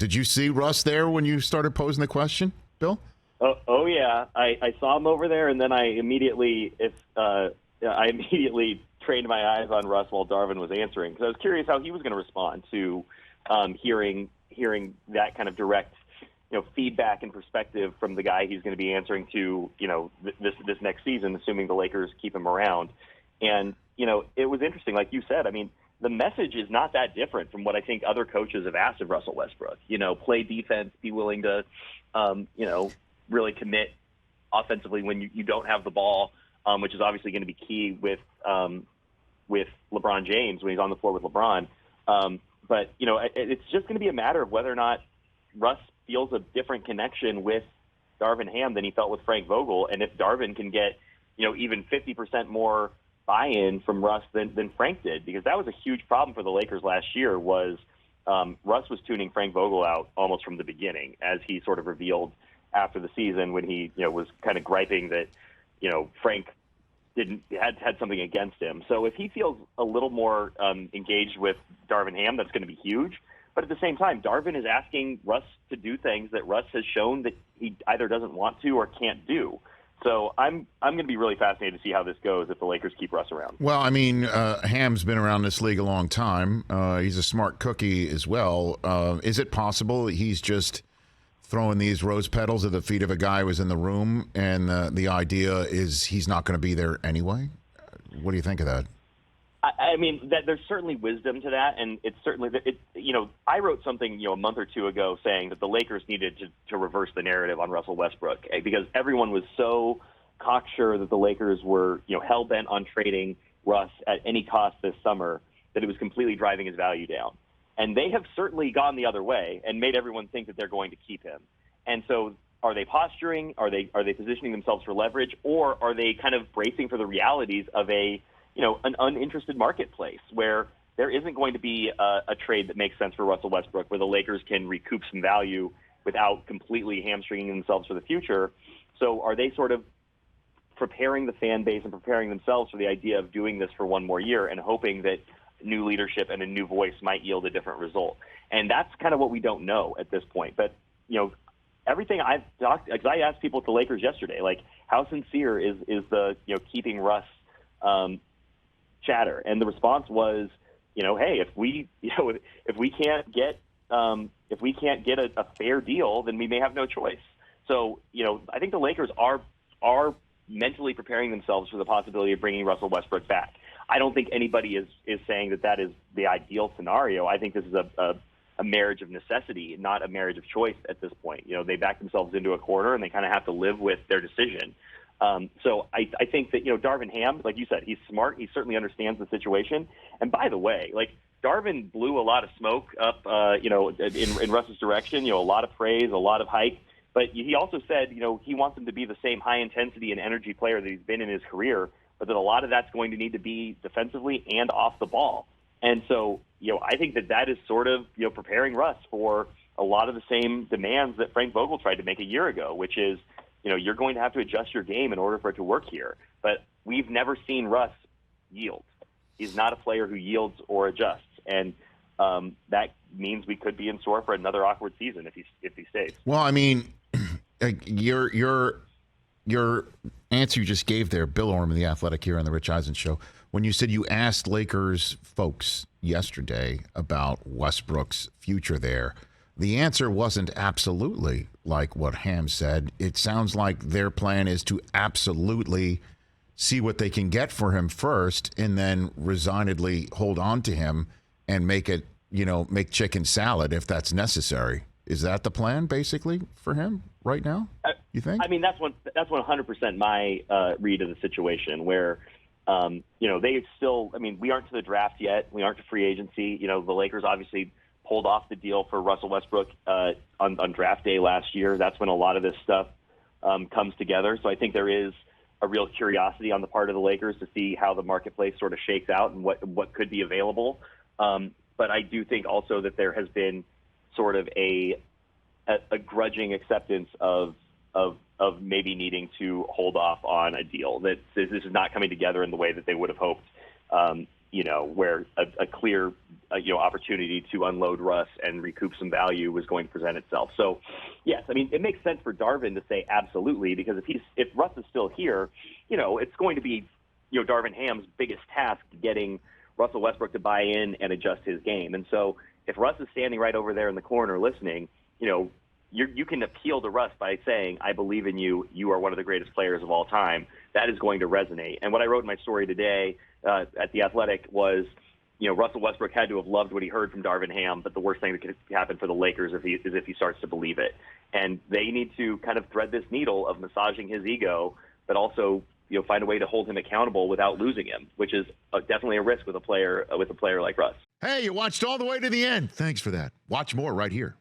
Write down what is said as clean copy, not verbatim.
Did you see Russ there when you started posing the question, Bill? Oh yeah, I saw him over there, and then I immediately trained my eyes on Russ while Darvin was answering, because I was curious how he was going to respond to hearing that kind of direct, feedback and perspective from the guy he's going to be answering to, this next season, assuming the Lakers keep him around. And it was interesting, like you said. I mean, the message is not that different from what I think other coaches have asked of Russell Westbrook. Play defense, be willing to, really commit offensively when you don't have the ball, which is obviously going to be key with LeBron James when he's on the floor with LeBron. But it's just going to be a matter of whether or not Russ feels a different connection with Darvin Ham than he felt with Frank Vogel, and if Darvin can get even 50% more buy-in from Russ than Frank did, because that was a huge problem for the Lakers last year. Was Russ was tuning Frank Vogel out almost from the beginning, as he sort of revealed after the season when he was kind of griping that Frank had something against him. So if he feels a little more engaged with Darvin Ham, that's going to be huge. But at the same time, Darvin is asking Russ to do things that Russ has shown that he either doesn't want to or can't do. So I'm going to be really fascinated to see how this goes if the Lakers keep Russ around. Well, I mean, Ham's been around this league a long time. He's a smart cookie as well. Is it possible he's just throwing these rose petals at the feet of a guy who was in the room, and the idea is he's not going to be there anyway? What do you think of that? I mean, there's certainly wisdom to that, and it's certainly I wrote something a month or two ago saying that the Lakers needed to reverse the narrative on Russell Westbrook, because everyone was so cocksure that the Lakers were hell bent on trading Russ at any cost this summer that it was completely driving his value down. And they have certainly gone the other way and made everyone think that they're going to keep him. And so, are they posturing? Are they positioning themselves for leverage, or are they kind of bracing for the realities of an uninterested marketplace where there isn't going to be a trade that makes sense for Russell Westbrook, where the Lakers can recoup some value without completely hamstringing themselves for the future? So are they sort of preparing the fan base and preparing themselves for the idea of doing this for one more year and hoping that new leadership and a new voice might yield a different result? And that's kind of what we don't know at this point. But, everything I've talked, because I asked people at the Lakers yesterday, like, how sincere is the, keeping Russ chatter? And the response was, hey, if we can't get a fair deal, then we may have no choice. So, I think the Lakers are mentally preparing themselves for the possibility of bringing Russell Westbrook back. I don't think anybody is saying that is the ideal scenario. I think this is a marriage of necessity, not a marriage of choice at this point. They back themselves into a corner, and they kind of have to live with their decision. So I think that, Darvin Ham, like you said, he's smart. He certainly understands the situation. And by the way, like, Darvin blew a lot of smoke up, in Russ's direction, a lot of praise, a lot of hype. But he also said, he wants him to be the same high intensity and energy player that he's been in his career, but that a lot of that's going to need to be defensively and off the ball. And so, I think that is sort of, preparing Russ for a lot of the same demands that Frank Vogel tried to make a year ago, which is, you're going to have to adjust your game in order for it to work here. But we've never seen Russ yield. He's not a player who yields or adjusts. And that means we could be in store for another awkward season if he stays. Well, I mean, your answer you just gave there, Bill Oram of The Athletic here on the Rich Eisen Show, when you said you asked Lakers folks yesterday about Westbrook's future there, the answer wasn't absolutely like what Ham said. It sounds like their plan is to absolutely see what they can get for him first and then resignedly hold on to him and make chicken salad if that's necessary. Is that the plan, basically, for him right now, you think? I mean, that's 100% my read of the situation, where, they still, I mean, we aren't to the draft yet. We aren't to free agency. The Lakers obviously pulled off the deal for Russell Westbrook on draft day last year. That's when a lot of this stuff comes together. So I think there is a real curiosity on the part of the Lakers to see how the marketplace sort of shakes out and what could be available. But I do think also that there has been sort of a grudging acceptance of maybe needing to hold off on a deal, that this is not coming together in the way that they would have hoped where a clear, opportunity to unload Russ and recoup some value was going to present itself. So, yes, I mean, it makes sense for Darvin to say absolutely, because if Russ is still here, it's going to be, Darvin Ham's biggest task getting Russell Westbrook to buy in and adjust his game. And so if Russ is standing right over there in the corner listening, you can appeal to Russ by saying, I believe in you. You are one of the greatest players of all time. That is going to resonate. And what I wrote in my story today at The Athletic was, Russell Westbrook had to have loved what he heard from Darvin Ham, but the worst thing that could happen for the Lakers is if he starts to believe it. And they need to kind of thread this needle of massaging his ego, but also find a way to hold him accountable without losing him, which is definitely a risk with a player like Russ. Hey, you watched all the way to the end. Thanks for that. Watch more right here.